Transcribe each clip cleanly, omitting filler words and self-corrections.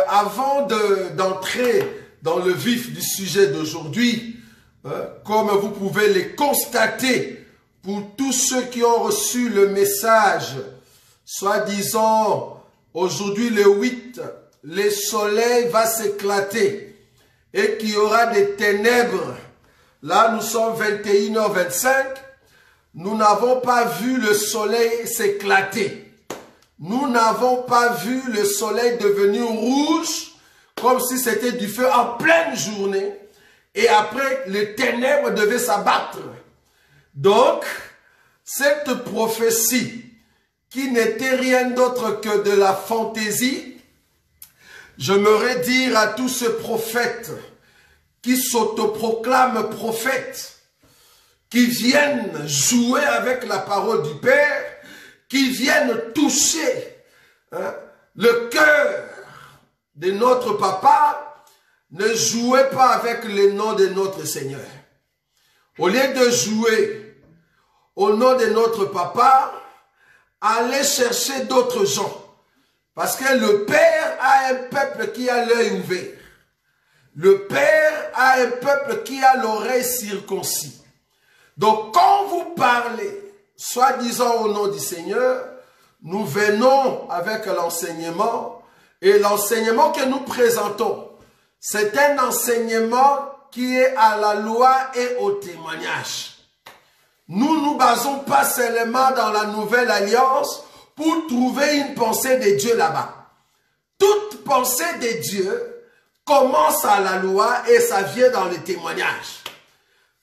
Avant d'entrer dans le vif du sujet d'aujourd'hui, comme vous pouvez les constater, pour tous ceux qui ont reçu le message, soi-disant, aujourd'hui le 8, le soleil va s'éclater et qu'il y aura des ténèbres. Là, nous sommes 21h25. Nous n'avons pas vu le soleil s'éclater. Nous n'avons pas vu le soleil devenir rouge comme si c'était du feu en pleine journée. Et après, les ténèbres devaient s'abattre. Donc, cette prophétie qui n'était rien d'autre que de la fantaisie, j'aimerais dire à tous ces prophètes qui s'autoproclament prophètes, qui viennent jouer avec la parole du Père, qui viennent toucher le cœur de notre papa, ne jouez pas avec le nom de notre Seigneur. Au lieu de jouer au nom de notre papa, allez chercher d'autres gens. Parce que le Père a un peuple qui a l'œil ouvert. Le Père a un peuple qui a l'oreille circoncis. Donc quand vous parlez, soi-disant au nom du Seigneur, nous venons avec l'enseignement. Et l'enseignement que nous présentons, c'est un enseignement qui est à la loi et au témoignage. Nous ne nous basons pas seulement dans la nouvelle alliance pour trouver une pensée de Dieu là-bas. Toute pensée de Dieu commence à la loi et ça vient dans le témoignage.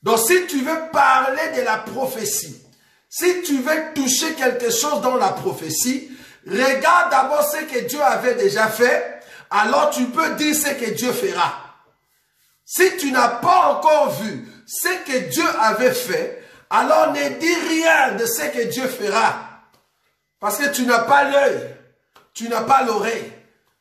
Donc si tu veux parler de la prophétie, si tu veux toucher quelque chose dans la prophétie, regarde d'abord ce que Dieu avait déjà fait, alors tu peux dire ce que Dieu fera. Si tu n'as pas encore vu ce que Dieu avait fait, alors ne dis rien de ce que Dieu fera. Parce que tu n'as pas l'œil, tu n'as pas l'oreille.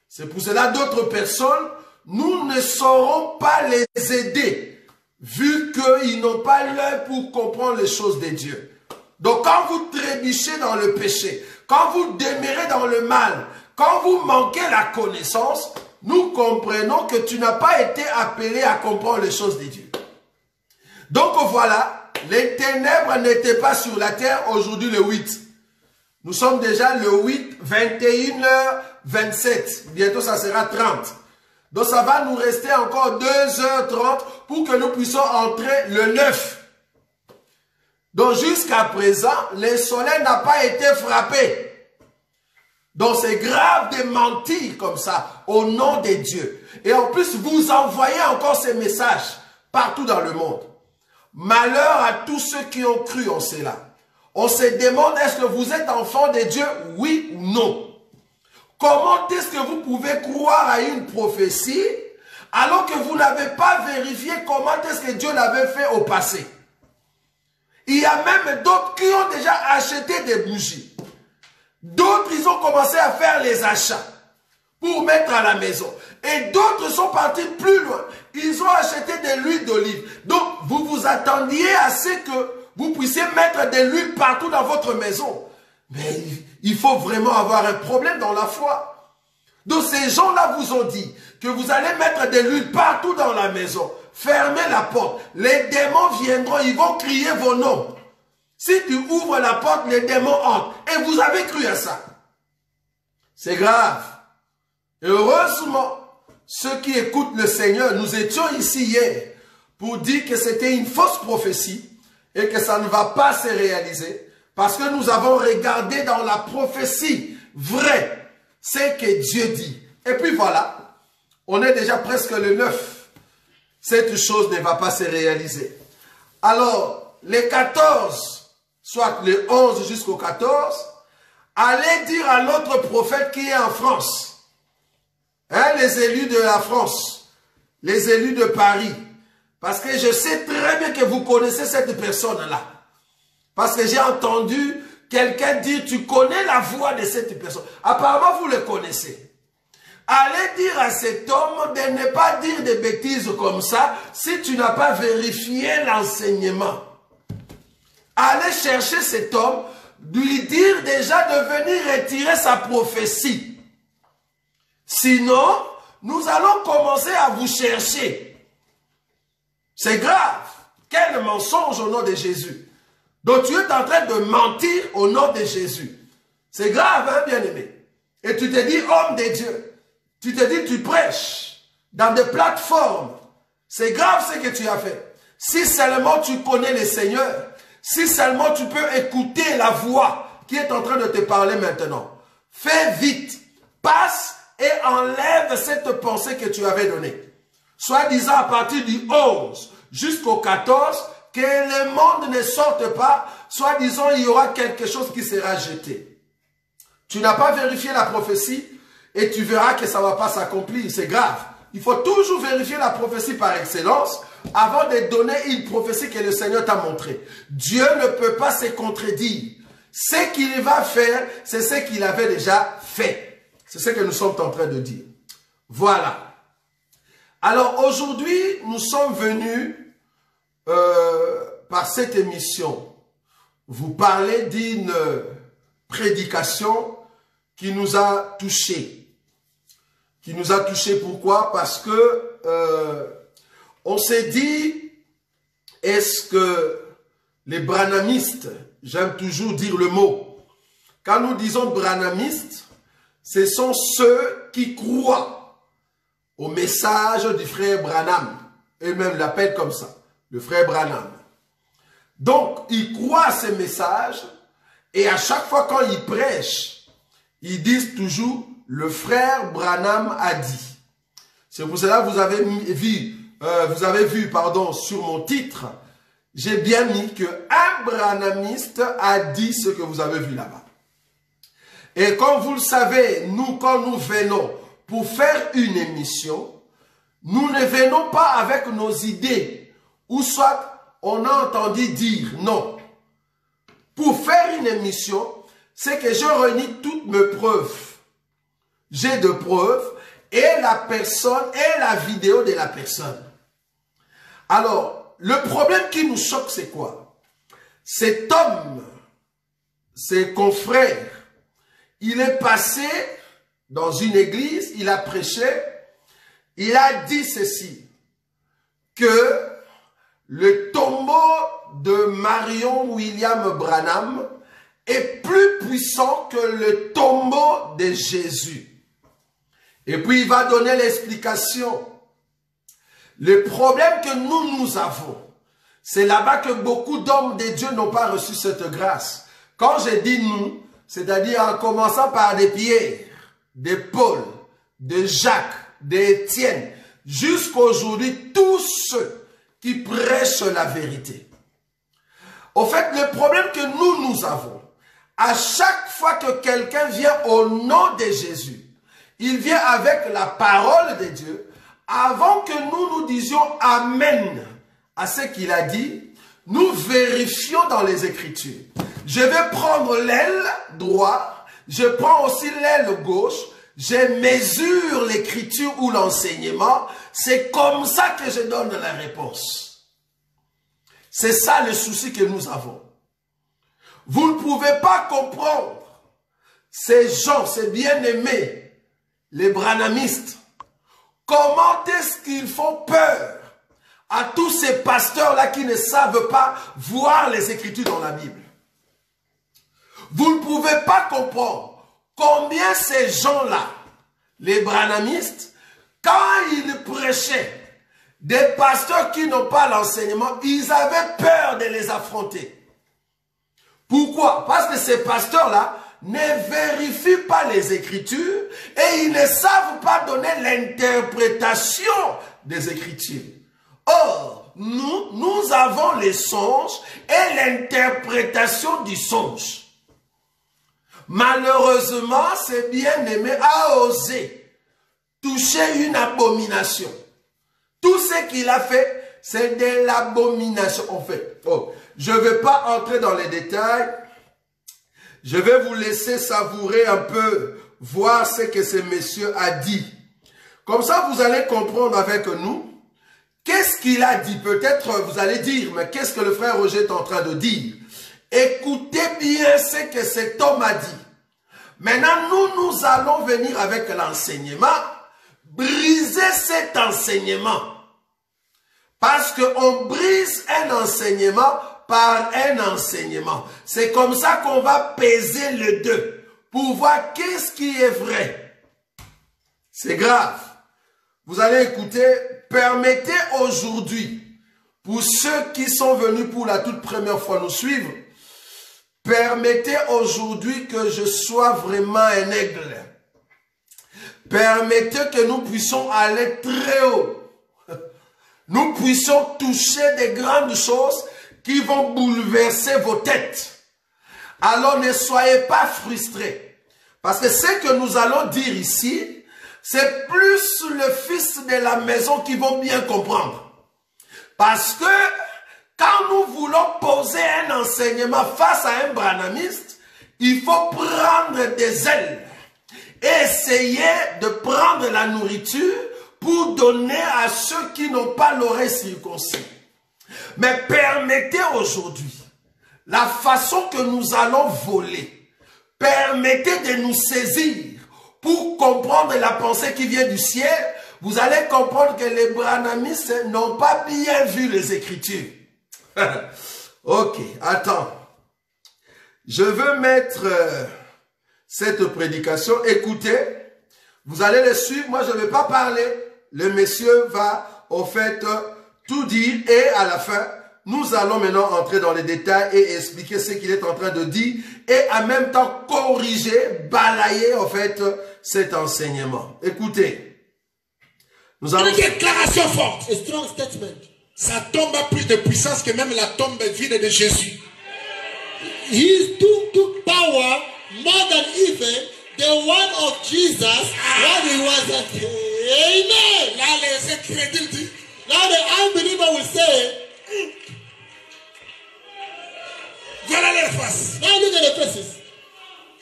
C'est pour cela d'autres personnes, nous ne saurons pas les aider, vu qu'ils n'ont pas l'œil pour comprendre les choses de Dieu. Donc quand vous trébuchez dans le péché, quand vous demeurez dans le mal, quand vous manquez la connaissance, nous comprenons que tu n'as pas été appelé à comprendre les choses de Dieu. Donc voilà, les ténèbres n'étaient pas sur la terre aujourd'hui le 8. Nous sommes déjà le 8, 21h27. Bientôt ça sera 30. Donc ça va nous rester encore 2h30 pour que nous puissions entrer le 9. Donc jusqu'à présent, le soleil n'a pas été frappé. Donc c'est grave de mentir comme ça au nom de Dieu. Et en plus, vous envoyez encore ces messages partout dans le monde. Malheur à tous ceux qui ont cru en cela. On se demande, est-ce que vous êtes enfant de Dieu, oui ou non? Comment est-ce que vous pouvez croire à une prophétie alors que vous n'avez pas vérifié comment est-ce que Dieu l'avait fait au passé? Il y a même d'autres qui ont déjà acheté des bougies. D'autres, ils ont commencé à faire les achats pour mettre à la maison. Et d'autres sont partis plus loin. Ils ont acheté de l'huile d'olive. Donc, vous vous attendiez à ce que vous puissiez mettre de l'huile partout dans votre maison. Mais il faut vraiment avoir un problème dans la foi. Donc, ces gens-là vous ont dit que vous allez mettre de l'huile partout dans la maison. Fermez la porte. Les démons viendront, ils vont crier vos noms. Si tu ouvres la porte, les démons entrent. Et vous avez cru à ça. C'est grave. Et heureusement, ceux qui écoutent le Seigneur, nous étions ici hier pour dire que c'était une fausse prophétie et que ça ne va pas se réaliser parce que nous avons regardé dans la prophétie vraie ce que Dieu dit. Et puis voilà, on est déjà presque le 9. Cette chose ne va pas se réaliser. Alors, les 14, soit le 11 jusqu'au 14, allez dire à l'autre prophète qui est en France, hein, les élus de la France, les élus de Paris, parce que je sais très bien que vous connaissez cette personne-là. Parce que j'ai entendu quelqu'un dire, tu connais la voix de cette personne. Apparemment, vous le connaissez. Allez dire à cet homme de ne pas dire des bêtises comme ça si tu n'as pas vérifié l'enseignement. Allez chercher cet homme, lui dire déjà de venir retirer sa prophétie. Sinon, nous allons commencer à vous chercher. C'est grave. Quel mensonge au nom de Jésus. Donc tu es en train de mentir au nom de Jésus. C'est grave, hein, bien-aimé. Et tu te dis homme de Dieu. Tu te dis tu prêches dans des plateformes. C'est grave ce que tu as fait. Si seulement tu connais le Seigneur, si seulement tu peux écouter la voix qui est en train de te parler maintenant, fais vite, passe et enlève cette pensée que tu avais donnée. Soit disant à partir du 11 jusqu'au 14, que le monde ne sorte pas, soit disant il y aura quelque chose qui sera jeté. Tu n'as pas vérifié la prophétie et tu verras que ça ne va pas s'accomplir, c'est grave. Il faut toujours vérifier la prophétie par excellence avant de donner une prophétie que le Seigneur t'a montrée. Dieu ne peut pas se contredire. Ce qu'il va faire, c'est ce qu'il avait déjà fait. C'est ce que nous sommes en train de dire. Voilà. Alors aujourd'hui, nous sommes venus par cette émission vous parler d'une prédication qui nous a touchés. Qui nous a touchés pourquoi? Parce que on s'est dit, est-ce que les branhamistes, j'aime toujours dire le mot, quand nous disons branhamistes, ce sont ceux qui croient au message du frère Branham. Eux-mêmes l'appellent comme ça, le frère Branham. Donc, ils croient à ces messages et à chaque fois quand ils prêchent, ils disent toujours « le frère Branham a dit ». C'est pour cela que vous avez vu, sur mon titre, j'ai bien mis qu'un branhamiste a dit ce que vous avez vu là-bas. Et comme vous le savez, nous, quand nous venons pour faire une émission, nous ne venons pas avec nos idées, ou soit on a entendu dire non. Pour faire une émission, c'est que je réunis toutes mes preuves. J'ai de preuves et la personne et la vidéo de la personne. Alors, le problème qui nous choque, c'est quoi? Cet homme, ses confrères, il est passé dans une église, il a prêché, il a dit ceci, que le tombeau de Marion William Branham est plus puissant que le tombeau de Jésus. Et puis il va donner l'explication. Le problème que nous avons, c'est là-bas que beaucoup d'hommes de Dieu n'ont pas reçu cette grâce. Quand je dis nous, c'est-à-dire en commençant par des Pierre, des Paul, de Jacques, d'Étienne, jusqu'aujourd'hui, tous ceux qui prêchent la vérité. Au fait, le problème que nous avons, à chaque fois que quelqu'un vient au nom de Jésus, il vient avec la parole de Dieu, avant que nous disions Amen à ce qu'il a dit, nous vérifions dans les Écritures. Je vais prendre l'aile droite, je prends aussi l'aile gauche, je mesure l'écriture ou l'enseignement, c'est comme ça que je donne la réponse. C'est ça le souci que nous avons. Vous ne pouvez pas comprendre ces gens, ces bien-aimés, les branhamistes. Comment est-ce qu'ils font peur à tous ces pasteurs-là qui ne savent pas voir les Écritures dans la Bible? Vous ne pouvez pas comprendre combien ces gens-là, les branhamistes, quand ils prêchaient, des pasteurs qui n'ont pas l'enseignement, ils avaient peur de les affronter. Pourquoi? Parce que ces pasteurs-là ne vérifient pas les Écritures et ils ne savent pas donner l'interprétation des Écritures. Or, nous avons les songes et l'interprétation du songe. Malheureusement, ce bien-aimé a osé toucher une abomination. Tout ce qu'il a fait, c'est de l'abomination. En fait, je ne vais pas entrer dans les détails. Je vais vous laisser savourer un peu, voir ce que ce monsieur a dit. Comme ça, vous allez comprendre avec nous. Qu'est-ce qu'il a dit? Peut-être vous allez dire, mais qu'est-ce que le frère Roger est en train de dire? Écoutez bien ce que cet homme a dit. Maintenant, nous allons venir avec l'enseignement, briser cet enseignement. Parce qu'on brise un enseignement par un enseignement. C'est comme ça qu'on va peser les deux pour voir qu'est-ce qui est vrai. C'est grave. Vous allez écouter, permettez aujourd'hui, pour ceux qui sont venus pour la toute première fois nous suivre, permettez aujourd'hui que je sois vraiment un aigle. Permettez que nous puissions aller très haut. Nous puissions toucher des grandes choses qui vont bouleverser vos têtes. Alors ne soyez pas frustrés. Parce que ce que nous allons dire ici, c'est plus le fils de la maison qui vont bien comprendre. Parce que quand nous voulons poser un enseignement face à un branhamiste, il faut prendre des ailes et essayer de prendre la nourriture pour donner à ceux qui n'ont pas l'oreille circoncis. Mais permettez aujourd'hui, la façon que nous allons voler, permettez de nous saisir pour comprendre la pensée qui vient du ciel. Vous allez comprendre que les branhamistes n'ont pas bien vu les Écritures. Ok, attends. Je veux mettre cette prédication. Écoutez, vous allez le suivre. Moi, je ne vais pas parler. Le monsieur va, au fait, tout dire. Et à la fin, nous allons maintenant entrer dans les détails et expliquer ce qu'il est en train de dire. Et en même temps, corriger, balayer, au fait, cet enseignement. Écoutez. Nous allons... Une déclaration forte. A strong statement. Sa tombe a plus de puissance que même la tombe vide de Jésus. His tomb took power more than even the one of Jesus when he was at. Amen. Là, les incrédules disent. Now the unbeliever will say. Voilà leur face. Now look at the faces.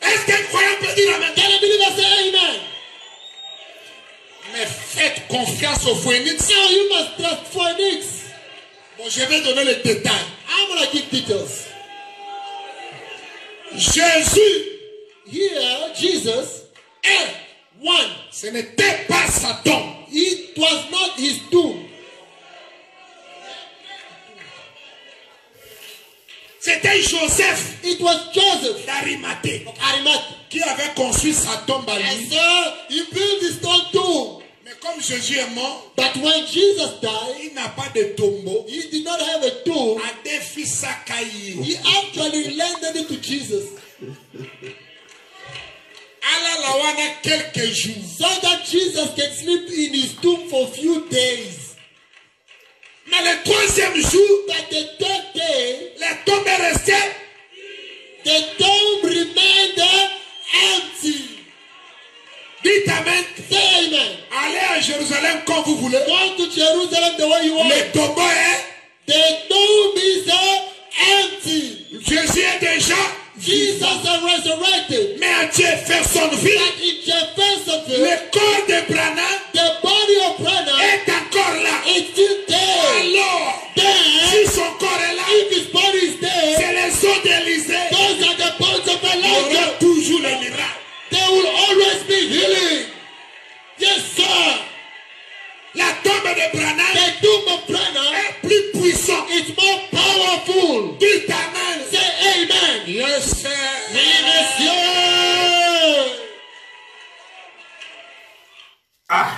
Est-ce qu'un croyant peut dire amen? Can a believer say amen? Mais faites confiance au phoenix. Now you must trust Phoenix. Bon, je vais donner les détails. I'm going to give details. Jésus, Here, Jesus, one. ce n'était pas sa tombe. It was not his tomb. C'était Joseph It was Joseph d'Arimathée of Arimathea. qui avait construit sa tombe à And lui. so he built his own tomb. Mais comme Jésus est mort, But when Jesus died, il n'a pas de tombeau. he did not have a tomb. A des fils à Caïn. He actually lended it to Jesus. Allah la wana quelques jours. So that Jesus can sleep in his tomb for a few days. Mais le troisième jour, But the third day, la tombe est restée. the tomb remained empty. Dites amen. Say amen. Allez à Jérusalem quand vous voulez. Go to Jerusalem the way you want. Le tombeau est. The tomb is empty. Jésus est déjà. Jesus is resurrected. Mais à Jeffersonville, But in Jeffersonville, le corps de Branham the body of Branham est encore là. is still there. Alors, Then, si son corps est là, if his body is there, c'est les os d'Élysée. those are the bones of Il y aura Elijah. toujours les miracles. There will always be healing. Yes, sir. La tombe de Branham The tomb of Branham est plus puissante. is more powerful. Dites amen. Say amen. Yes, sir. Oui, monsieur. Ah,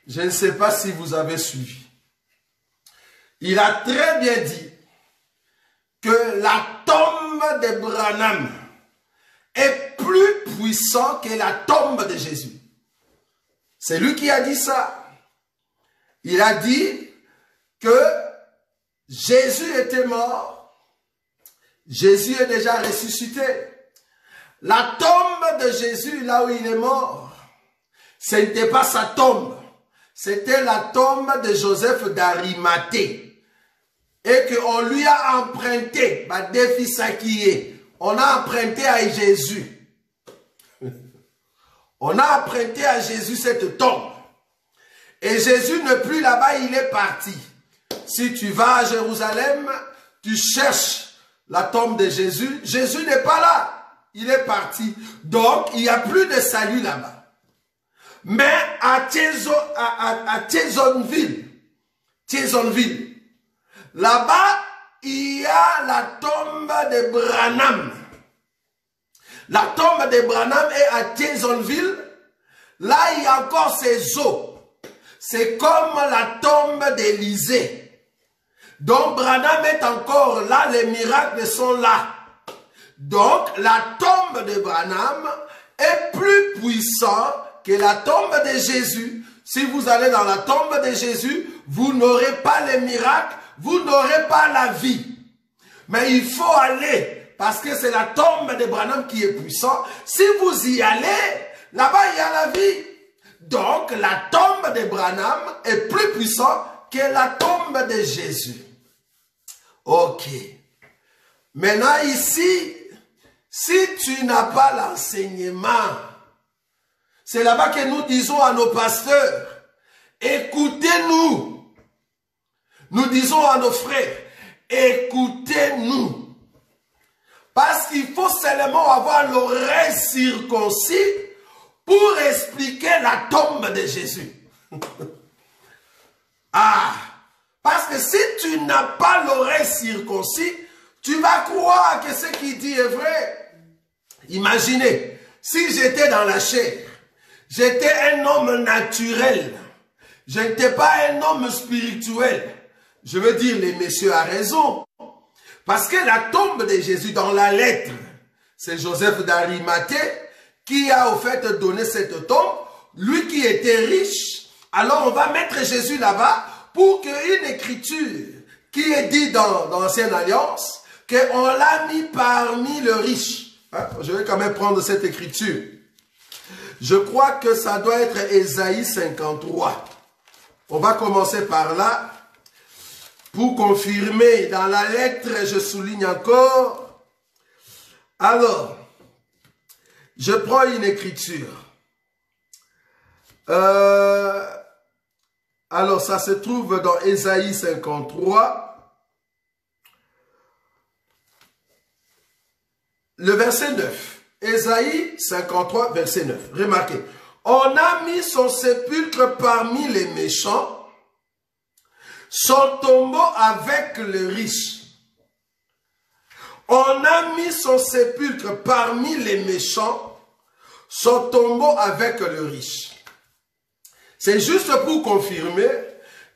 je ne sais pas si vous avez suivi. Il a très bien dit que la tombe de Branham est plus puissante que la tombe de Jésus. C'est lui qui a dit ça. Il a dit que Jésus était mort. Jésus est déjà ressuscité. La tombe de Jésus, là où il est mort, ce n'était pas sa tombe. C'était la tombe de Joseph d'Arimathée. Et qu'on lui a emprunté, on a emprunté à Jésus. On a emprunté à Jésus cette tombe. Et Jésus n'est plus là-bas, il est parti. Si tu vas à Jérusalem, tu cherches la tombe de Jésus. Jésus n'est pas là. il est parti. Donc, il n'y a plus de salut là-bas. Mais à Thésonville, là-bas, il y a la tombe de Branham. La tombe de Branham est à Thésonville. Là, il y a encore ses os. C'est comme la tombe d'Élysée. Donc, Branham est encore là, les miracles sont là. Donc, la tombe de Branham est plus puissante que la tombe de Jésus. Si vous allez dans la tombe de Jésus, vous n'aurez pas les miracles, vous n'aurez pas la vie. Mais il faut aller, parce que c'est la tombe de Branham qui est puissante. Si vous y allez, là-bas il y a la vie. Donc, la tombe de Branham est plus puissante que la tombe de Jésus. Ok. Maintenant ici, si tu n'as pas l'enseignement, c'est là-bas que nous disons à nos pasteurs, écoutez-nous. Nous disons à nos frères, écoutez-nous. Parce qu'il faut seulement avoir l'oreille circoncis pour expliquer la tombe de Jésus. Ah, parce que si tu n'as pas l'oreille circoncis, tu vas croire que ce qu'il dit est vrai. Imaginez, si j'étais dans la chair, j'étais un homme naturel, je n'étais pas un homme spirituel. Je veux dire, les messieurs ont raison. Parce que la tombe de Jésus dans la lettre, c'est Joseph d'Arimathée qui a au fait donné cette tombe, lui qui était riche. Alors on va mettre Jésus là-bas pour qu'une écriture qui est dit dans l'Ancienne Alliance, qu'on l'a mis parmi le riche. Hein? Je vais quand même prendre cette écriture. Je crois que ça doit être Ésaïe 53. On va commencer par là. Pour confirmer, dans la lettre, je souligne encore. Alors, je prends une écriture. Alors, ça se trouve dans Ésaïe 53. Le verset 9. Ésaïe 53, verset 9. Remarquez. On a mis son sépulcre parmi les méchants, son tombeau avec le riche. On a mis son sépulcre parmi les méchants, son tombeau avec le riche. C'est juste pour confirmer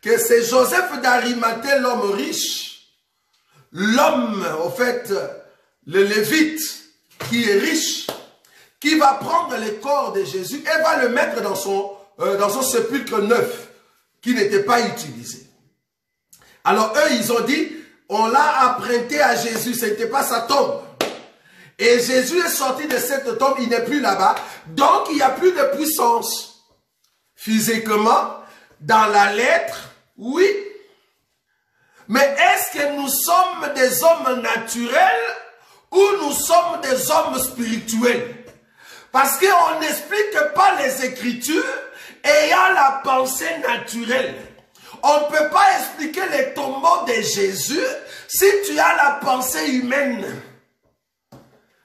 que c'est Joseph d'Arimathée, l'homme riche, l'homme, au fait, le lévite, qui est riche, qui va prendre le corps de Jésus et va le mettre dans son sépulcre neuf, qui n'était pas utilisé. Alors eux, ils ont dit, on l'a emprunté à Jésus, ce n'était pas sa tombe. Et Jésus est sorti de cette tombe, il n'est plus là-bas. Donc il n'y a plus de puissance. Physiquement, dans la lettre, oui. Mais est-ce que nous sommes des hommes naturels ou nous sommes des hommes spirituels? Parce qu'on n'explique pas les Écritures ayant la pensée naturelle. On ne peut pas expliquer les tombeaux de Jésus si tu as la pensée humaine.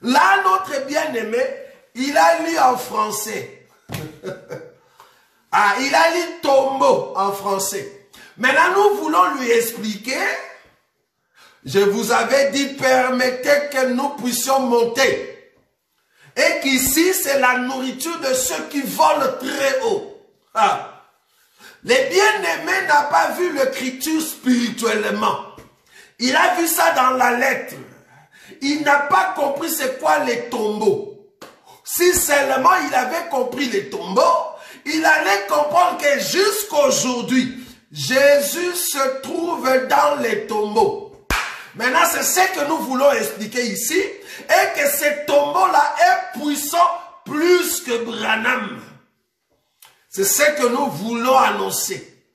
Là, notre bien-aimé, il a lu en français. Ah, il a lu tombeau en français. Maintenant, nous voulons lui expliquer. Je vous avais dit, permettez que nous puissions monter. Et qu'ici, c'est la nourriture de ceux qui volent très haut. Ah. Les bien-aimés n'ont pas vu l'écriture spirituellement. Il a vu ça dans la lettre. Il n'a pas compris c'est quoi les tombeaux. Si seulement il avait compris les tombeaux, il allait comprendre que jusqu'aujourd'hui, Jésus se trouve dans les tombeaux. Maintenant, c'est ce que nous voulons expliquer ici. Et que ce tombeau-là est puissant plus que Branham. C'est ce que nous voulons annoncer.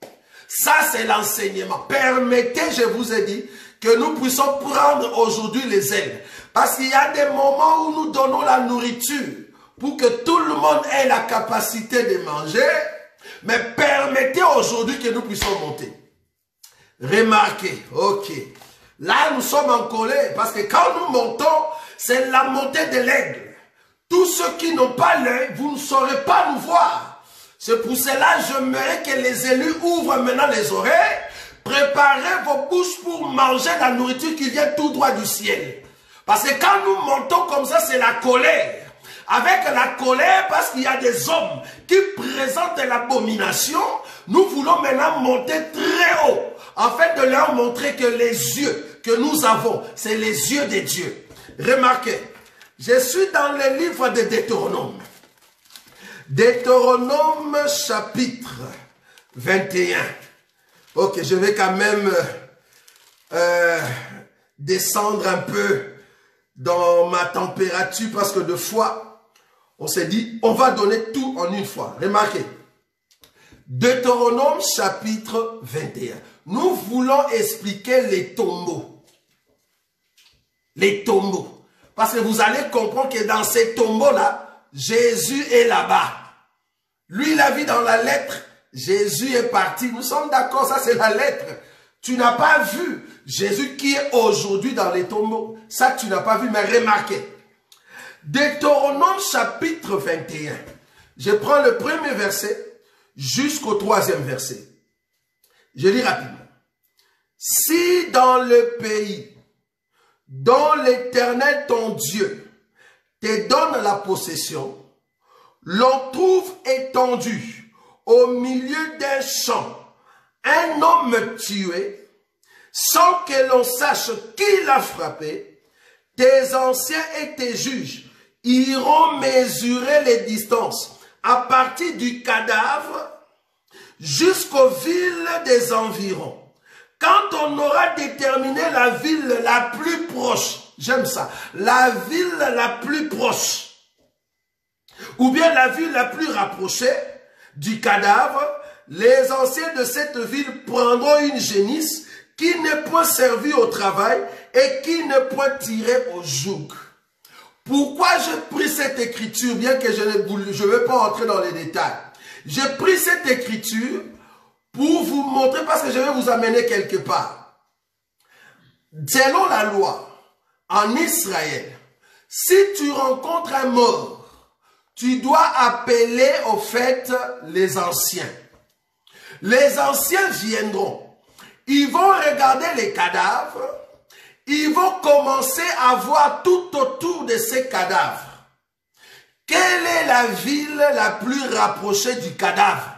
Ça, c'est l'enseignement. Permettez, je vous ai dit, que nous puissions prendre aujourd'hui les ailes. Parce qu'il y a des moments où nous donnons la nourriture pour que tout le monde ait la capacité de manger. Mais permettez aujourd'hui que nous puissions monter. Remarquez, ok. Là, nous sommes en colère parce que quand nous montons, c'est la montée de l'aigle. Tous ceux qui n'ont pas l'œil, vous ne saurez pas nous voir. C'est pour cela que j'aimerais que les élus ouvrent maintenant les oreilles. Préparez vos bouches pour manger la nourriture qui vient tout droit du ciel. Parce que quand nous montons comme ça, c'est la colère. Avec la colère, parce qu'il y a des hommes qui présentent l'abomination, nous voulons maintenant monter très haut, afin de leur montrer que les yeux que nous avons, c'est les yeux de Dieu. Remarquez, je suis dans le livre de Deutéronome. Deutéronome chapitre 21. Ok, je vais quand même descendre un peu dans ma température parce que deux fois, on s'est dit, on va donner tout en une fois. Remarquez, Deutéronome chapitre 21. Nous voulons expliquer les tombeaux. Les tombeaux. Parce que vous allez comprendre que dans ces tombeaux-là, Jésus est là-bas. Lui, il a vu dans la lettre, Jésus est parti. Nous sommes d'accord, ça c'est la lettre. Tu n'as pas vu Jésus qui est aujourd'hui dans les tombeaux. Ça, tu n'as pas vu, mais remarquez. Deutéronome chapitre 21. Je prends le premier verset jusqu'au troisième verset. Je lis rapidement. Si dans le pays dont l'Éternel ton Dieu te donne la possession, l'on trouve étendu au milieu d'un champ un homme tué, sans que l'on sache qui l'a frappé, tes anciens et tes juges iront mesurer les distances à partir du cadavre jusqu'aux villes des environs. Quand on aura déterminé la ville la plus proche, j'aime ça, la ville la plus proche, ou bien la ville la plus rapprochée du cadavre, les anciens de cette ville prendront une génisse qui n'est point servie au travail et qui n'est point tirée au joug. Pourquoi j'ai pris cette écriture, bien que je ne vais pas entrer dans les détails. J'ai pris cette écriture pour vous montrer, parce que je vais vous amener quelque part. Selon la loi, en Israël, si tu rencontres un mort, tu dois appeler au fait les anciens. Les anciens viendront. Ils vont regarder les cadavres. Ils vont commencer à voir tout autour de ces cadavres. Quelle est la ville la plus rapprochée du cadavre?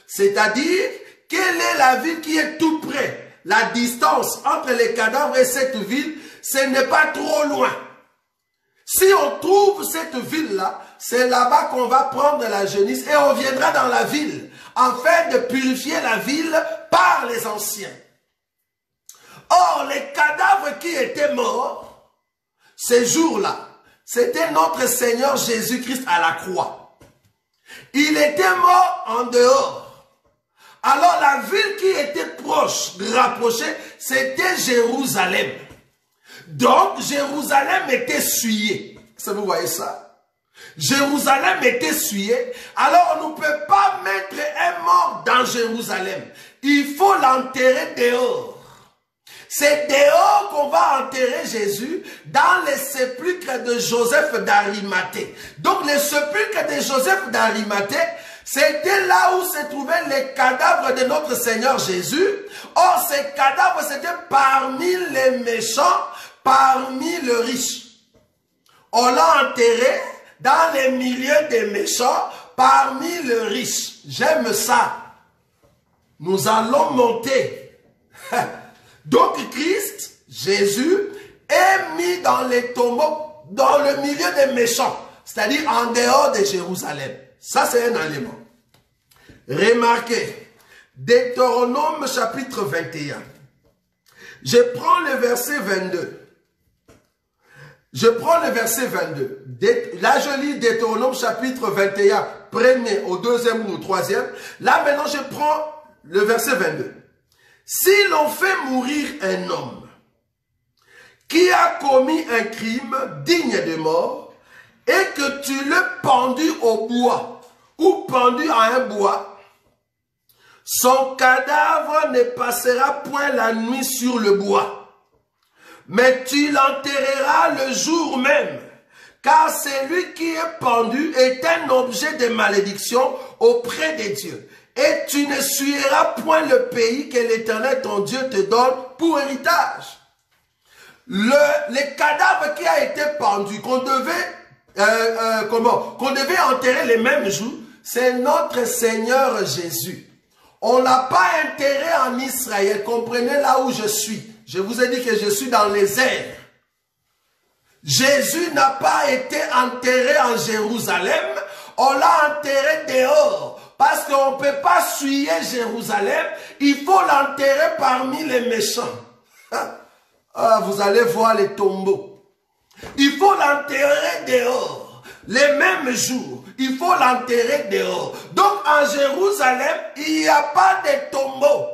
C'est-à-dire, quelle est la ville qui est tout près? La distance entre les cadavres et cette ville, ce n'est pas trop loin. Si on trouve cette ville-là, c'est là-bas qu'on va prendre la génisse et on viendra dans la ville, afin de purifier la ville par les anciens. Or, les cadavres qui étaient morts, ces jours-là, c'était notre Seigneur Jésus-Christ à la croix. Il était mort en dehors. Alors, la ville qui était proche, rapprochée, c'était Jérusalem. Donc, Jérusalem était souillée. Ça, vous voyez ça? Jérusalem était souillée. Alors, on ne peut pas mettre un mort dans Jérusalem. Il faut l'enterrer dehors. C'est dehors qu'on va enterrer Jésus, dans les sépulcres de Joseph d'Arimathée. Donc, les sépulcres de Joseph d'Arimathée, c'était là où se trouvaient les cadavres de notre Seigneur Jésus. Or, ces cadavres, c'était parmi les méchants, parmi les riches. On l'a enterré dans les milieux des méchants, parmi les riches. J'aime ça. Nous allons monter. Donc Christ, Jésus, est mis dans les tombeaux, dans le milieu des méchants, c'est-à-dire en dehors de Jérusalem. Ça, c'est un élément. Remarquez, Deutéronome chapitre 21. Je prends le verset 22. Je prends le verset 22. Là, je lis Deutéronome chapitre 21, premier au deuxième ou au troisième. Là, maintenant, je prends le verset 22. Si l'on fait mourir un homme qui a commis un crime digne de mort et que tu l'as pendu au bois ou pendu à un bois, son cadavre ne passera point la nuit sur le bois, mais tu l'enterreras le jour même. car celui qui est pendu est un objet de malédiction auprès de Dieu. Et tu ne suivras point le pays que l'Éternel ton Dieu te donne pour héritage. Le cadavre qui a été pendu, qu'on devait enterrer les mêmes jours, c'est notre Seigneur Jésus. On l'a pas enterré en Israël. Comprenez là où je suis. Je vous ai dit que je suis dans les airs. Jésus n'a pas été enterré en Jérusalem. On l'a enterré dehors. Parce qu'on ne peut pas suyer Jérusalem. Il faut l'enterrer parmi les méchants. Ah, vous allez voir les tombeaux. Il faut l'enterrer dehors. Les mêmes jours. Il faut l'enterrer dehors. Donc en Jérusalem, il n'y a pas de tombeaux.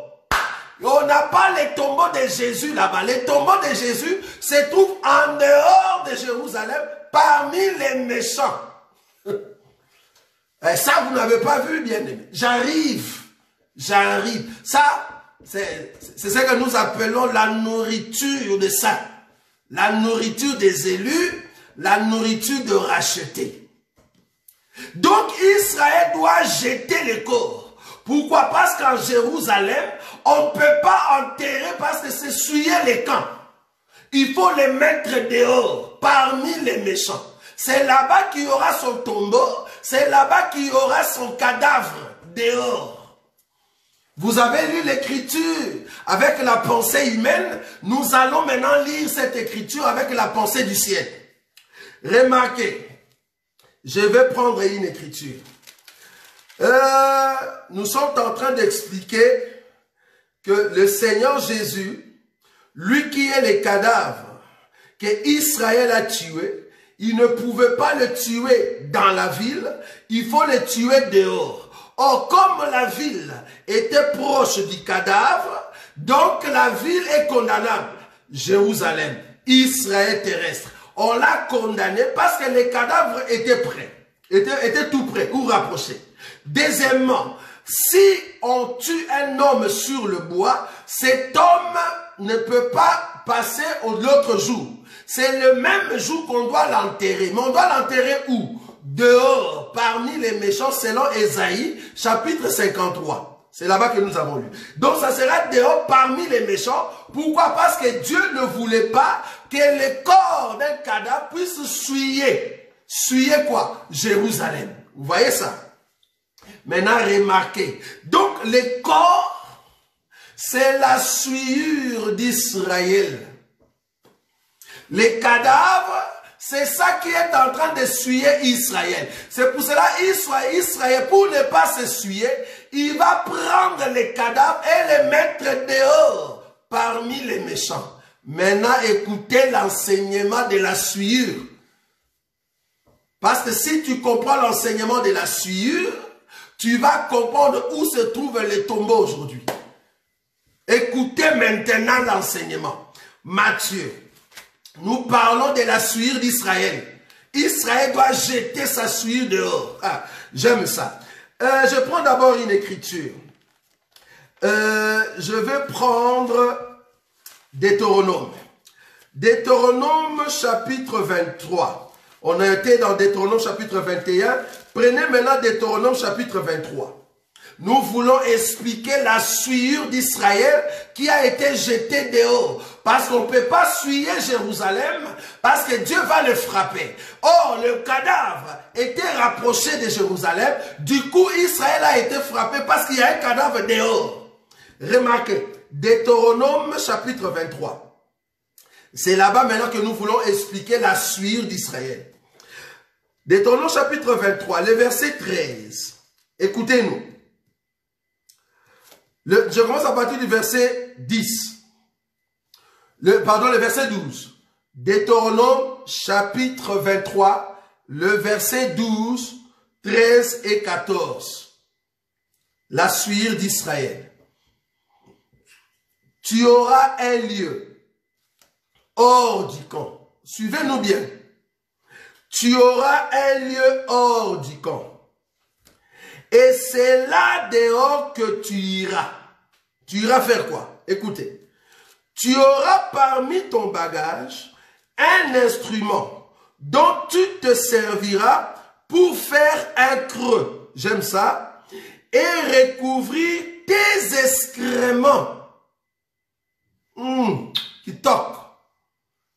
On n'a pas les tombeaux de Jésus là-bas. Les tombeaux de Jésus se trouvent en dehors de Jérusalem, parmi les méchants. Et ça, vous n'avez pas vu, bien-aimé. J'arrive. Ça, c'est ce que nous appelons la nourriture de ça. La nourriture des élus, la nourriture de racheter. Donc Israël doit jeter les corps. Pourquoi? Parce qu'en Jérusalem, on ne peut pas enterrer parce que c'est souiller les camps. Il faut les mettre dehors, parmi les méchants. C'est là-bas qu'il y aura son tombeau, c'est là-bas qu'il y aura son cadavre dehors. Vous avez lu l'écriture avec la pensée humaine. Nous allons maintenant lire cette écriture avec la pensée du ciel. Remarquez. Je vais prendre une écriture. Nous sommes en train d'expliquer que le Seigneur Jésus, lui qui est le cadavre que Israël a tué, il ne pouvait pas le tuer dans la ville, il faut le tuer dehors. Or, comme la ville était proche du cadavre, donc la ville est condamnable. Jérusalem, Israël terrestre. On l'a condamné parce que les cadavres étaient prêts, étaient tout prêts ou rapprochés. Deuxièmement, si on tue un homme sur le bois, cet homme ne peut pas passer l'autre jour. C'est le même jour qu'on doit l'enterrer. Mais on doit l'enterrer où? Dehors, parmi les méchants, selon Ésaïe, chapitre 53. C'est là-bas que nous avons lu. Donc ça sera dehors parmi les méchants. Pourquoi? Parce que Dieu ne voulait pas que le corps d'un cadavre puisse souiller. Souiller quoi? Jérusalem. Vous voyez ça? Maintenant, remarquez. Donc, le corps, c'est la souillure d'Israël. Les cadavres, c'est ça qui est en train de souiller Israël. C'est pour cela Israël, pour ne pas se souiller, il va prendre les cadavres et les mettre dehors, parmi les méchants. Maintenant, écoutez l'enseignement de la souillure. Parce que si tu comprends l'enseignement de la souillure, tu vas comprendre où se trouve les tombeaux aujourd'hui. Écoutez maintenant l'enseignement. Matthieu, nous parlons de la souillure d'Israël. Israël doit jeter sa souillure dehors. Ah, j'aime ça. Je prends d'abord une écriture. Je vais prendre Deutéronome. Deutéronome chapitre 23. On a été dans Deutéronome chapitre 21. Prenez maintenant Deutéronome chapitre 23. Nous voulons expliquer la souillure d'Israël qui a été jetée dehors. Parce qu'on ne peut pas souiller Jérusalem parce que Dieu va le frapper. Or, le cadavre était rapproché de Jérusalem. Du coup, Israël a été frappé parce qu'il y a un cadavre dehors. Remarquez, Deutéronome chapitre 23. C'est là-bas maintenant que nous voulons expliquer la souillure d'Israël. Deutéronome chapitre 23, le verset 13. Écoutez-nous. Je commence à partir du verset 10. Le verset 12. Deutéronome chapitre 23, le verset 12, 13 et 14. La souillure d'Israël. Tu auras un lieu hors du camp. Suivez-nous bien. Tu auras un lieu hors du camp. Et c'est là dehors que tu iras. Tu iras faire quoi? Écoutez. Tu auras parmi ton bagage un instrument dont tu te serviras pour faire un creux. J'aime ça. Et recouvrir tes excréments. Qui toquent.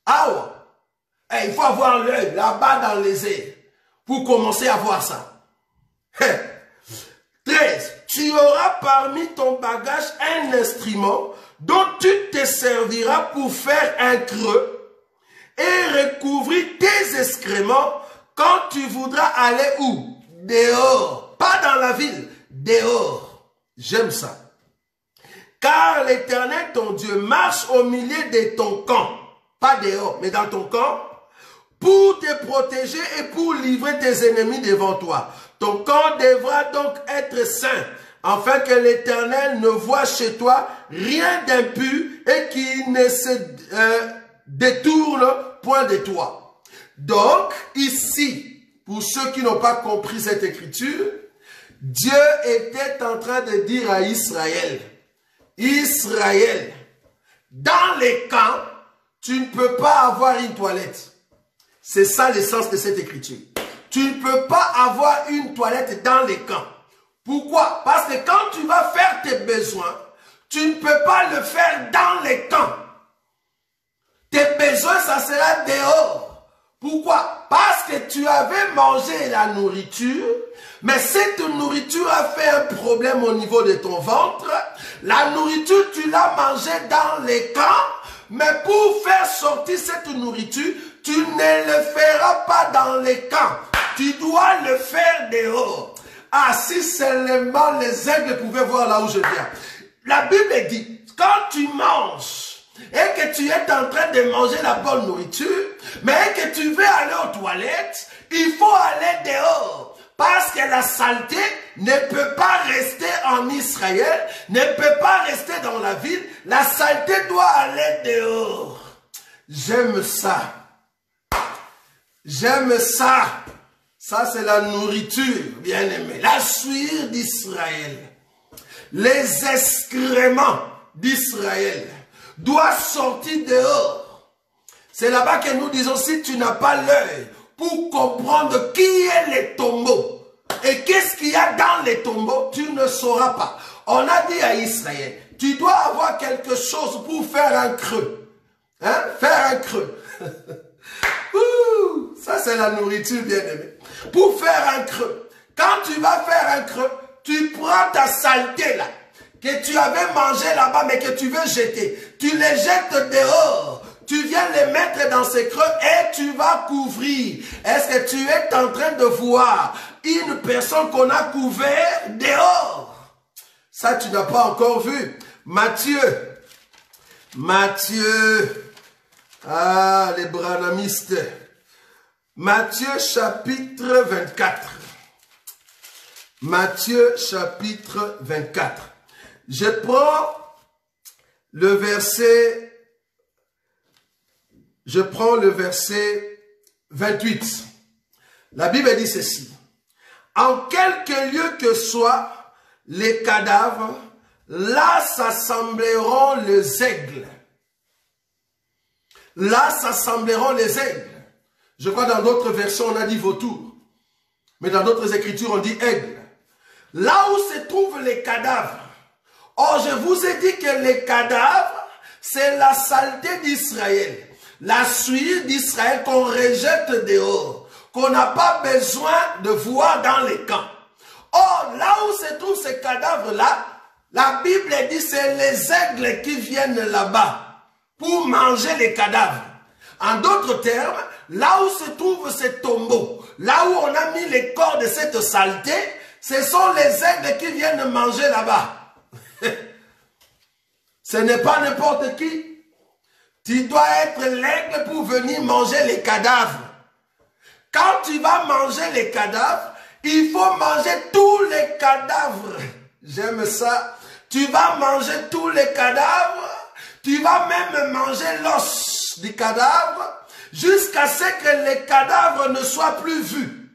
Ah ouais. Il faut avoir l'œil là-bas dans les airs pour commencer à voir ça. 13. Tu auras parmi ton bagage un instrument dont tu te serviras pour faire un creux et recouvrir tes excréments quand tu voudras aller où? Dehors. Pas dans la ville. Dehors. J'aime ça. Car l'Éternel, ton Dieu, marche au milieu de ton camp. Pas dehors, mais dans ton camp. Pour te protéger et pour livrer tes ennemis devant toi. Ton camp devra donc être saint, afin que l'Éternel ne voie chez toi rien d'impur et qu'il ne se détourne point de toi. Donc, ici, pour ceux qui n'ont pas compris cette écriture, Dieu était en train de dire à Israël, Israël, dans les camps, tu ne peux pas avoir une toilette. C'est ça l'essence de cette écriture. Tu ne peux pas avoir une toilette dans les camps. Pourquoi? Parce que quand tu vas faire tes besoins, tu ne peux pas le faire dans les camps. Tes besoins, ça sera dehors. Pourquoi? Parce que tu avais mangé la nourriture, mais cette nourriture a fait un problème au niveau de ton ventre. La nourriture, tu l'as mangée dans les camps, mais pour faire sortir cette nourriture, tu ne le feras pas dans les camps. Tu dois le faire dehors. Ah, si seulement les aigles pouvaient voir là où je viens. La Bible dit, quand tu manges et que tu es en train de manger la bonne nourriture, mais que tu veux aller aux toilettes, il faut aller dehors. Parce que la saleté ne peut pas rester en Israël, ne peut pas rester dans la ville. La saleté doit aller dehors. J'aime ça. J'aime ça. Ça, c'est la nourriture, bien aimé. La sueur d'Israël. Les excréments d'Israël doivent sortir dehors. C'est là-bas que nous disons, si tu n'as pas l'œil pour comprendre qui est les tombeaux et qu'est-ce qu'il y a dans les tombeaux, tu ne sauras pas. On a dit à Israël, tu dois avoir quelque chose pour faire un creux. Hein? Faire un creux. Ça, c'est la nourriture, bien aimée. Pour faire un creux. Quand tu vas faire un creux, tu prends ta saleté là, que tu avais mangé là-bas, mais que tu veux jeter. Tu les jettes dehors. Tu viens les mettre dans ces creux et tu vas couvrir. Est-ce que tu es en train de voir une personne qu'on a couvert dehors? Ça, tu n'as pas encore vu. Matthieu. Ah, les branhamistes. Matthieu chapitre 24. Matthieu chapitre 24. Je prends le verset 28. La Bible dit ceci. En quelque lieu que soient les cadavres, là s'assembleront les aigles. Là s'assembleront les aigles. Je crois dans d'autres versions on a dit vautour. Mais dans d'autres écritures on dit aigle. Là où se trouvent les cadavres. Or je vous ai dit que les cadavres, c'est la saleté d'Israël. La sueur d'Israël qu'on rejette dehors. Qu'on n'a pas besoin de voir dans les camps. Or là où se trouvent ces cadavres-là, la Bible dit c'est les aigles qui viennent là-bas pour manger les cadavres. En d'autres termes, là où se trouvent ces tombeaux, là où on a mis les corps de cette saleté, ce sont les aigles qui viennent manger là-bas. Ce n'est pas n'importe qui. Tu dois être l'aigle pour venir manger les cadavres. Quand tu vas manger les cadavres, il faut manger tous les cadavres. J'aime ça. Tu vas manger tous les cadavres. Tu vas même manger l'os du cadavre jusqu'à ce que les cadavres ne soient plus vus.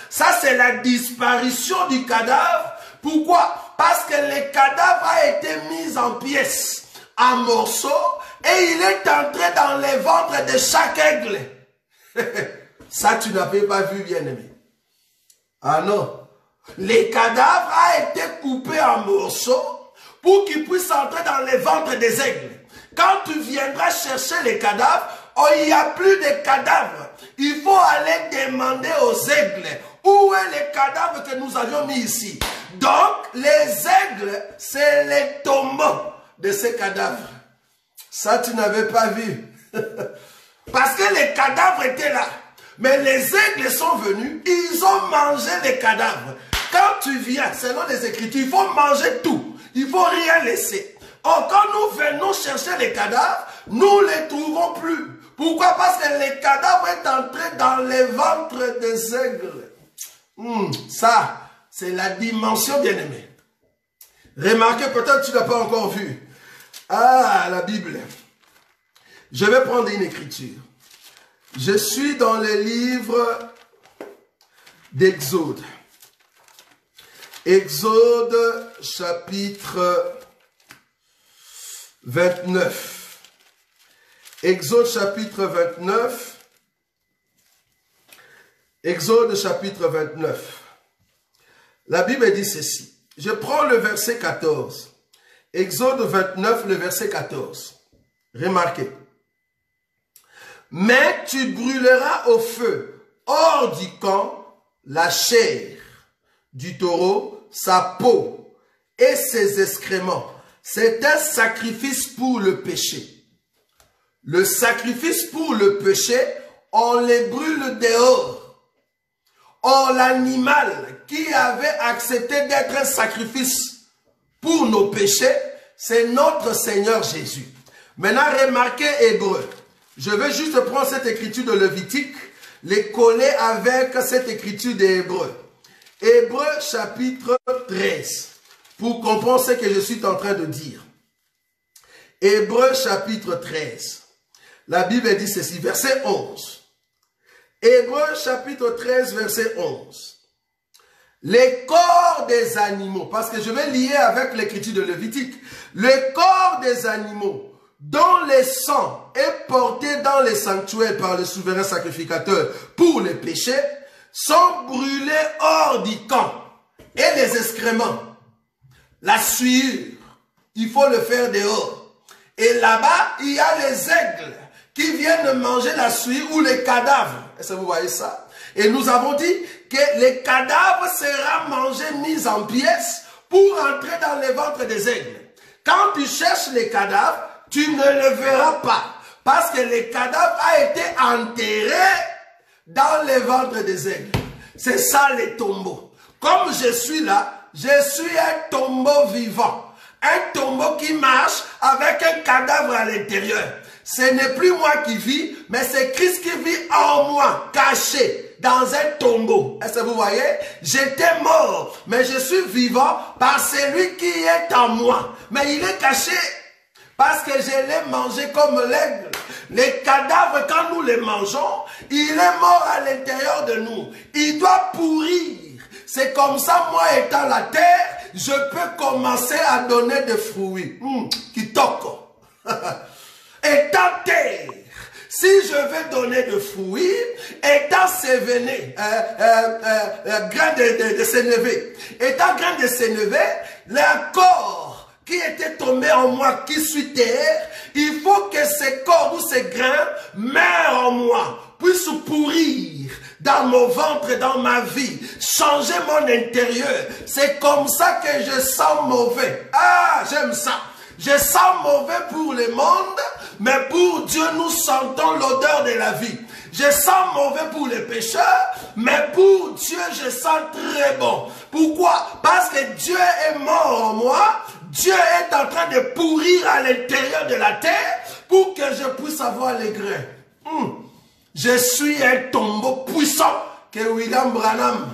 Ça, c'est la disparition du cadavre. Pourquoi? Parce que le cadavre a été mis en pièces, en morceaux, et il est entré dans les ventres de chaque aigle. Ça, tu n'avais pas vu, bien-aimé. Ah non. Les cadavres ont été coupés en morceaux pour qu'ils puissent entrer dans les ventres des aigles. Quand tu viendras chercher les cadavres, oh, il n'y a plus de cadavres. Il faut aller demander aux aigles où est les cadavres que nous avions mis ici. Donc, les aigles, c'est les tombeaux de ces cadavres. Ça, tu n'avais pas vu. Parce que les cadavres étaient là. Mais les aigles sont venus, ils ont mangé les cadavres. Quand tu viens, selon les Écritures, il faut manger tout. Il ne faut rien laisser. Or, quand nous venons chercher les cadavres, nous ne les trouvons plus. Pourquoi? Parce que les cadavres sont entrés dans les ventres des aigles. Ça, c'est la dimension bien-aimée. Remarquez, peut-être tu ne l'as pas encore vu. Ah, la Bible. Je vais prendre une écriture. Je suis dans le livre d'Exode. Exode chapitre 29. Exode chapitre 29. Exode chapitre 29. La Bible dit ceci. Je prends le verset 14. Exode 29, le verset 14. Remarquez. Mais tu brûleras au feu, hors du camp, la chair du taureau, sa peau et ses excréments. C'est un sacrifice pour le péché. Le sacrifice pour le péché, on les brûle dehors. Or, l'animal qui avait accepté d'être un sacrifice pour nos péchés, c'est notre Seigneur Jésus. Maintenant, remarquez Hébreu. Je vais juste prendre cette écriture de Lévitique, les coller avec cette écriture d'Hébreu. Hébreu chapitre 13, pour comprendre ce que je suis en train de dire. Hébreu chapitre 13. La Bible dit ceci, verset 11. Hébreu chapitre 13, verset 11. Les corps des animaux, parce que je vais lier avec l'écriture de Lévitique, les corps des animaux dont le sang est porté dans les sanctuaires par le souverain sacrificateur pour les péchés, sont brûlés hors du camp. Et les excréments, la sueur, il faut le faire dehors. Et là-bas, il y a les aigles qui viennent manger la sueur ou les cadavres. Est-ce que vous voyez ça? Et nous avons dit que les cadavres seront mangés, mis en pièces pour entrer dans les ventres des aigles. Quand tu cherches les cadavres, tu ne le verras pas. Parce que les cadavres ont été enterrés dans les ventres des aigles. C'est ça les tombeaux. Comme je suis là, je suis un tombeau vivant. Un tombeau qui marche avec un cadavre à l'intérieur. Ce n'est plus moi qui vis, mais c'est Christ qui vit en moi, caché dans un tombeau. Est-ce que vous voyez? J'étais mort, mais je suis vivant par celui qui est en moi. Mais il est caché parce que je l'ai mangé comme l'aigle. Les cadavres, quand nous les mangeons, il est mort à l'intérieur de nous. Il doit pourrir. C'est comme ça, moi étant la terre, je peux commencer à donner des fruits. Qui toquent. Étant terre, si je vais donner des fruits, étant sévéné, grain de sénévé, étant grain de sénévé, le corps qui était tombé en moi, qui suis terre, il faut que ces corps ou ces grains meurent en moi, puissent pourrir dans mon ventre, dans ma vie, changer mon intérieur. C'est comme ça que je sens mauvais. Ah, j'aime ça. Je sens mauvais pour le monde, mais pour Dieu, nous sentons l'odeur de la vie. Je sens mauvais pour les pécheurs, mais pour Dieu, je sens très bon. Pourquoi? Parce que Dieu est mort en moi. Dieu est en train de pourrir à l'intérieur de la terre pour que je puisse avoir les grains. Je suis un tombeau puissant que William Branham.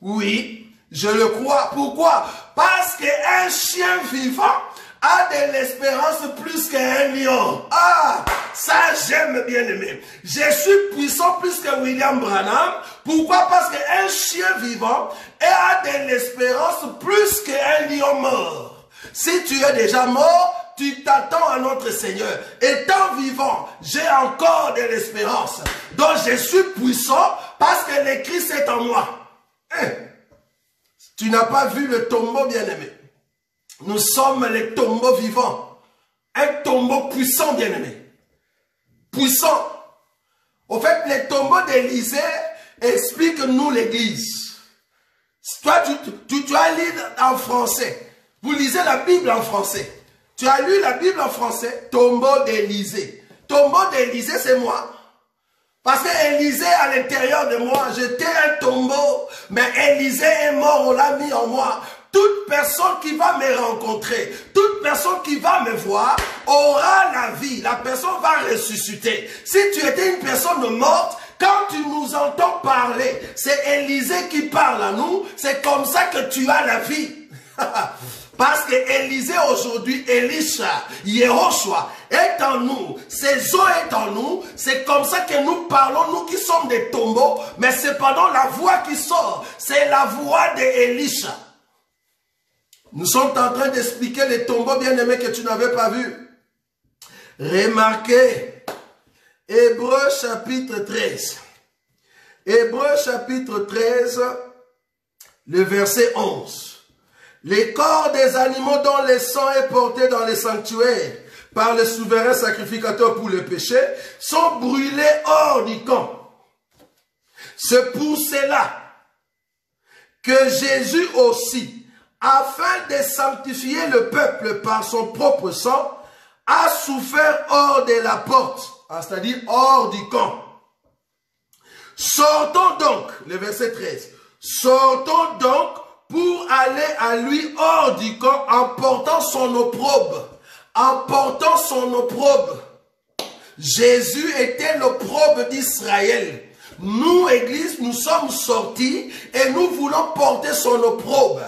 Oui, je le crois. Pourquoi? Parce qu'un chien vivant a de l'espérance plus qu'un lion. Ah, ça j'aime bien aimer. Je suis puissant plus que William Branham. Pourquoi? Parce qu'un chien vivant a de l'espérance plus qu'un lion mort. Si tu es déjà mort, tu t'attends à notre Seigneur. Étant vivant, j'ai encore de l'espérance. Donc je suis puissant parce que le Christ est en moi. Tu n'as pas vu le tombeau, bien-aimé. Nous sommes les tombeaux vivants. Un tombeau puissant, bien-aimé. Puissant. Au fait, les tombeaux d'Élysée expliquent-nous l'Église. Toi, tu as lu en français. Vous lisez la Bible en français. Tu as lu la Bible en français. Tombeau d'Élysée. Tombeau d'Élysée, c'est moi. Parce qu'Élysée, à l'intérieur de moi, j'étais un tombeau. Mais Élysée est mort, on l'a mis en moi. Toute personne qui va me rencontrer, toute personne qui va me voir, aura la vie. La personne va ressusciter. Si tu étais une personne morte, quand tu nous entends parler, c'est Élysée qui parle à nous. C'est comme ça que tu as la vie. Parce que Élysée aujourd'hui, Elisha, Yehoshua est en nous. Ses eaux est en nous. C'est comme ça que nous parlons, nous qui sommes des tombeaux. Mais cependant, la voix qui sort, c'est la voix d'Elisha. Nous sommes en train d'expliquer les tombeaux bien-aimés que tu n'avais pas vus. Remarquez, Hébreux chapitre 13. Hébreux chapitre 13, le verset 11. Les corps des animaux dont le sang est porté dans les sanctuaires par le souverain sacrificateur pour le péché sont brûlés hors du camp. C'est pour cela que Jésus aussi, afin de sanctifier le peuple par son propre sang, a souffert hors de la porte, c'est-à-dire hors du camp. Sortons donc, le verset 13, sortons donc pour aller à lui hors du camp en portant son opprobre. En portant son opprobre. Jésus était l'opprobre d'Israël. Nous, Église, nous sommes sortis et nous voulons porter son opprobre.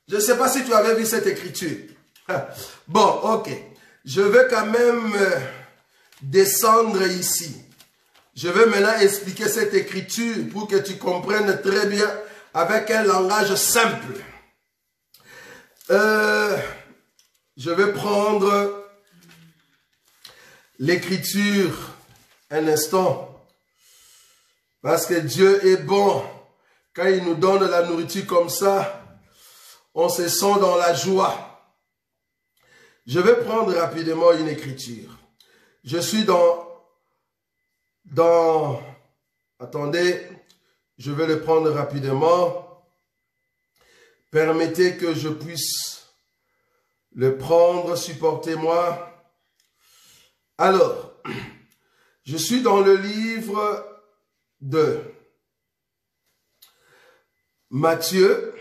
Je ne sais pas si tu avais vu cette écriture. Bon, ok. Je vais quand même descendre ici. Je vais maintenant expliquer cette écriture pour que tu comprennes très bien avec un langage simple. Je vais prendre l'écriture un instant. Parce que Dieu est bon. Quand il nous donne la nourriture comme ça, on se sent dans la joie. Je vais prendre rapidement une écriture. Je suis attendez, je vais le prendre rapidement. Permettez que je puisse le prendre, supportez-moi. Alors, je suis dans le livre de Matthieu.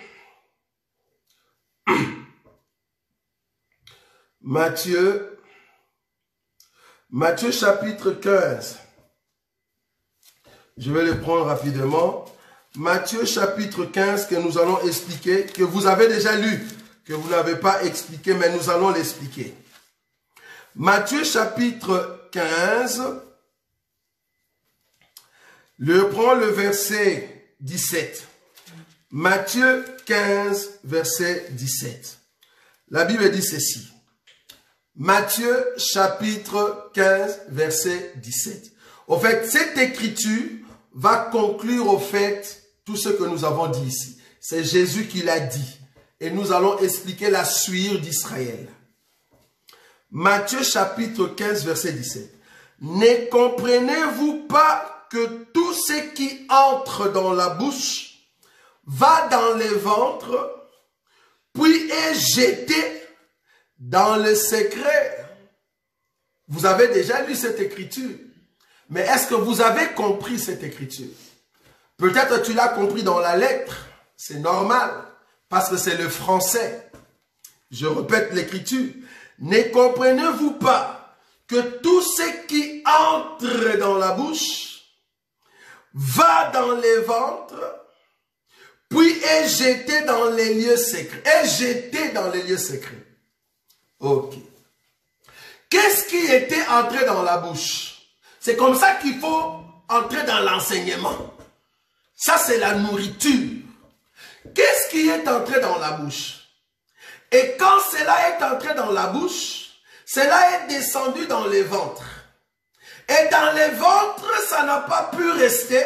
Matthieu chapitre 15. Je vais le prendre rapidement. Matthieu chapitre 15 que nous allons expliquer, que vous avez déjà lu, que vous n'avez pas expliqué, mais nous allons l'expliquer. Matthieu chapitre 15, prends le verset 17. Matthieu 15, verset 17. La Bible dit ceci. Matthieu chapitre 15, verset 17. Au fait, cette écriture va conclure au fait tout ce que nous avons dit ici. C'est Jésus qui l'a dit. Et nous allons expliquer la suire d'Israël. Matthieu chapitre 15, verset 17. Ne comprenez-vous pas que tout ce qui entre dans la bouche va dans le ventre, puis est jeté dans le secret? Vous avez déjà lu cette écriture. Mais est-ce que vous avez compris cette écriture? Peut-être tu l'as compris dans la lettre. C'est normal. Parce que c'est le français. Je répète l'écriture. Ne comprenez-vous pas que tout ce qui entre dans la bouche va dans les ventres, puis est jeté dans les lieux secrets. Est jeté dans les lieux secrets. Ok. Qu'est-ce qui était entré dans la bouche? C'est comme ça qu'il faut entrer dans l'enseignement. Ça, c'est la nourriture. Qu'est-ce qui est entré dans la bouche? Et quand cela est entré dans la bouche, cela est descendu dans les ventres. Et dans les ventres, ça n'a pas pu rester.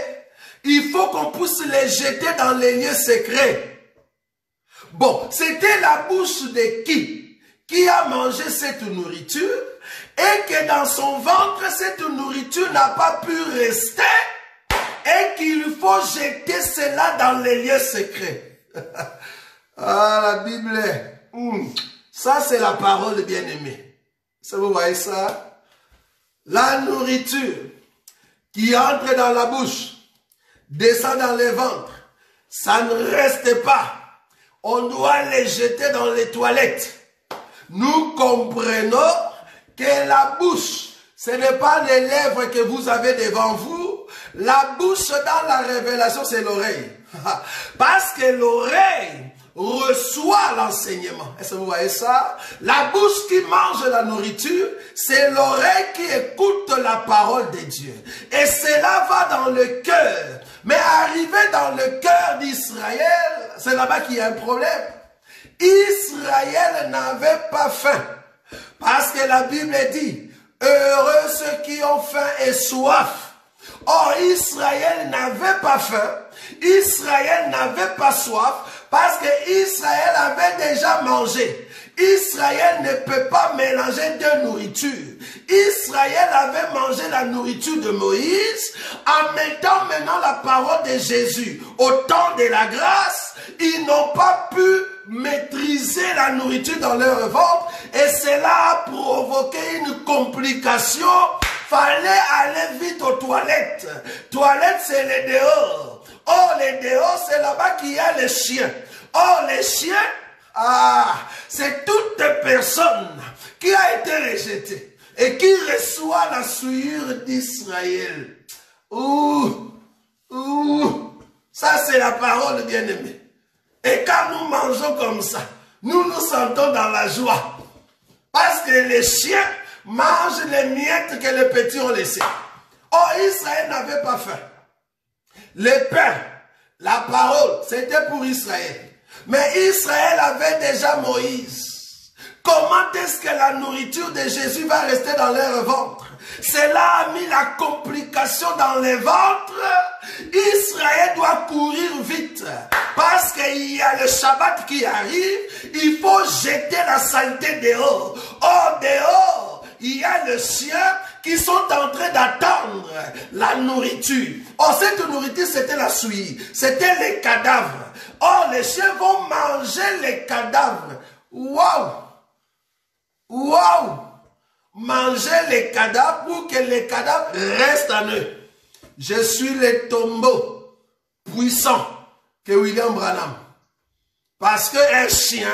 Il faut qu'on puisse les jeter dans les lieux secrets. Bon, c'était la bouche de qui a mangé cette nourriture et que dans son ventre, cette nourriture n'a pas pu rester et qu'il faut jeter cela dans les lieux secrets. Ah, la Bible, ça c'est la parole bien-aimée. Vous voyez ça? La nourriture qui entre dans la bouche, descend dans les ventres, ça ne reste pas. On doit les jeter dans les toilettes. Nous comprenons que la bouche, ce n'est pas les lèvres que vous avez devant vous. La bouche dans la révélation, c'est l'oreille. Parce que l'oreille reçoit l'enseignement. Est-ce que vous voyez ça? La bouche qui mange la nourriture, c'est l'oreille qui écoute la parole de Dieu. Et cela va dans le cœur. Mais arrivé dans le cœur d'Israël, c'est là-bas qu'il y a un problème. Israël n'avait pas faim. Parce que la Bible dit, heureux ceux qui ont faim et soif. Or, Israël n'avait pas faim. Israël n'avait pas soif. Parce que Israël avait déjà mangé. Israël ne peut pas mélanger deux nourritures. Israël avait mangé la nourriture de Moïse en mettant maintenant la parole de Jésus. Au temps de la grâce, ils n'ont pas pu maîtriser la nourriture dans leur ventre et cela a provoqué une complication. Fallait aller vite aux toilettes. Toilettes, c'est les dehors. Or, les dehors, c'est là-bas qu'il y a les chiens. Or, les chiens, c'est toute personne qui a été rejetée et qui reçoit la souillure d'Israël. Ça c'est la parole bien-aimée. Et quand nous mangeons comme ça, nous nous sentons dans la joie. Parce que les chiens mangent les miettes que les petits ont laissées. Or, Israël n'avait pas faim. Les pains, la parole, c'était pour Israël. Mais Israël avait déjà Moïse. Comment est-ce que la nourriture de Jésus va rester dans leur ventre? Cela a mis la complication dans les ventres. Israël doit courir vite. Parce qu'il y a le Shabbat qui arrive. Il faut jeter la saleté dehors. Or, dehors, il y a les chiens qui sont en train d'attendre la nourriture. Or, cette nourriture, c'était la souillie. C'était les cadavres. Or, les chiens vont manger les cadavres. Waouh! Waouh! Manger les cadavres pour que les cadavres restent en eux. Je suis le tombeau puissant que William Branham. Parce qu'un chien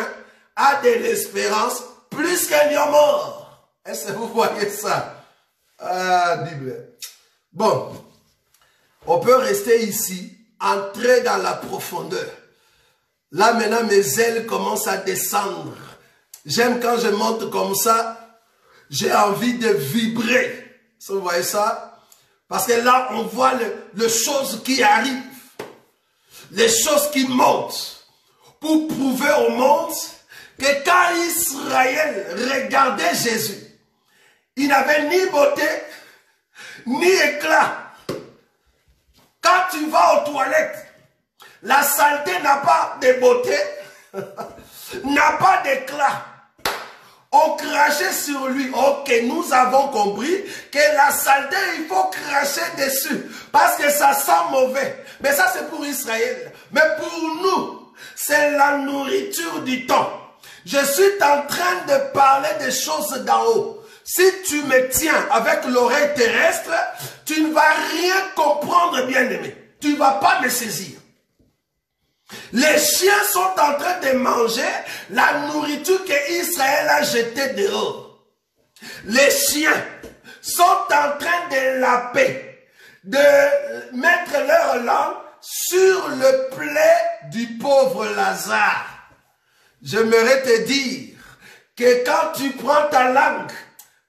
a de l'espérance plus qu'un lion mort. Est-ce que vous voyez ça? Ah, Bible. Bon, on peut rester ici, entrer dans la profondeur. Là, maintenant, mes ailes commencent à descendre. J'aime quand je monte comme ça, j'ai envie de vibrer. Vous voyez ça? Parce que là, on voit les choses qui arrivent. Les choses qui montent. Pour prouver au monde que quand Israël regardait Jésus, il n'avait ni beauté, ni éclat. Quand tu vas aux toilettes, la saleté n'a pas de beauté, n'a pas d'éclat. On crachait sur lui. Ok, nous avons compris que la saleté, il faut cracher dessus. Parce que ça sent mauvais. Mais ça, c'est pour Israël. Mais pour nous, c'est la nourriture du temps. Je suis en train de parler des choses d'en haut. Si tu me tiens avec l'oreille terrestre, tu ne vas rien comprendre, bien-aimé. Tu ne vas pas me saisir. Les chiens sont en train de manger la nourriture que Israël a jetée dehors. Les chiens sont en train de laper, de mettre leur langue sur le plaid du pauvre Lazare. J'aimerais te dire que quand tu prends ta langue,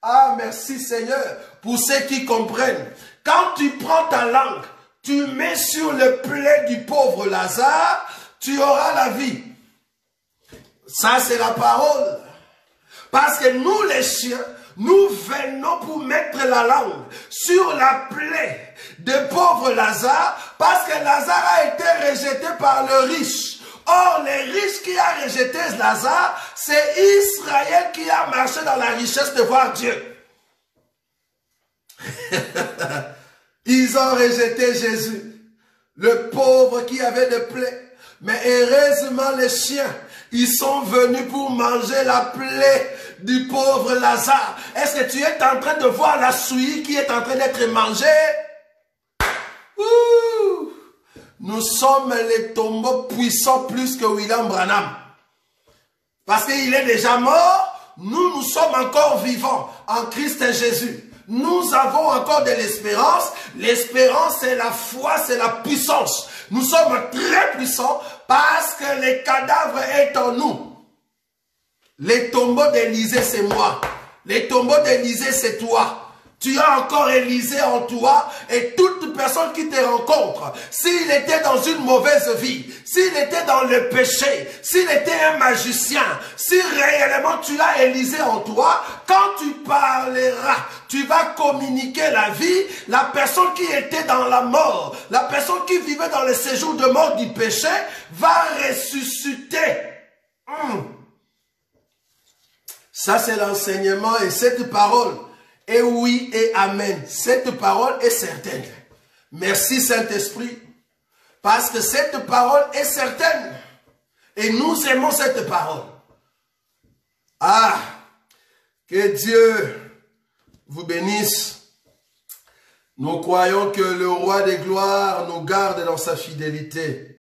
ah merci Seigneur, pour ceux qui comprennent, quand tu prends ta langue, tu mets sur le plaid du pauvre Lazare, tu auras la vie. Ça, c'est la parole. Parce que nous, les chiens, nous venons pour mettre la langue sur la plaie de pauvre Lazare, parce que Lazare a été rejeté par le riche. Or, le riche qui a rejeté Lazare, c'est Israël qui a marché dans la richesse de voir Dieu. Ils ont rejeté Jésus, le pauvre qui avait des plaies. Mais heureusement, les chiens, ils sont venus pour manger la plaie du pauvre Lazare. Est-ce que tu es en train de voir la souillure qui est en train d'être mangée? Ouh! Nous sommes les tombeaux puissants plus que William Branham. Parce qu'il est déjà mort, nous sommes encore vivants en Christ Jésus. Nous avons encore de l'espérance. L'espérance, c'est la foi, c'est la puissance. Nous sommes très puissants parce que le cadavre est en nous. Les tombeaux d'Élysée, c'est moi. Les tombeaux d'Élysée, c'est toi. Tu as encore Élysée en toi, et toute personne qui te rencontre, s'il était dans une mauvaise vie, s'il était dans le péché, s'il était un magicien, si réellement tu as Élysée en toi, quand tu parleras, tu vas communiquer la vie. La personne qui était dans la mort, la personne qui vivait dans le séjour de mort du péché, va ressusciter. Ça, c'est l'enseignement, et cette parole, et oui et amen. Cette parole est certaine. Merci Saint-Esprit. Parce que cette parole est certaine. Et nous aimons cette parole. Ah, que Dieu vous bénisse. Nous croyons que le roi des gloires nous garde dans sa fidélité.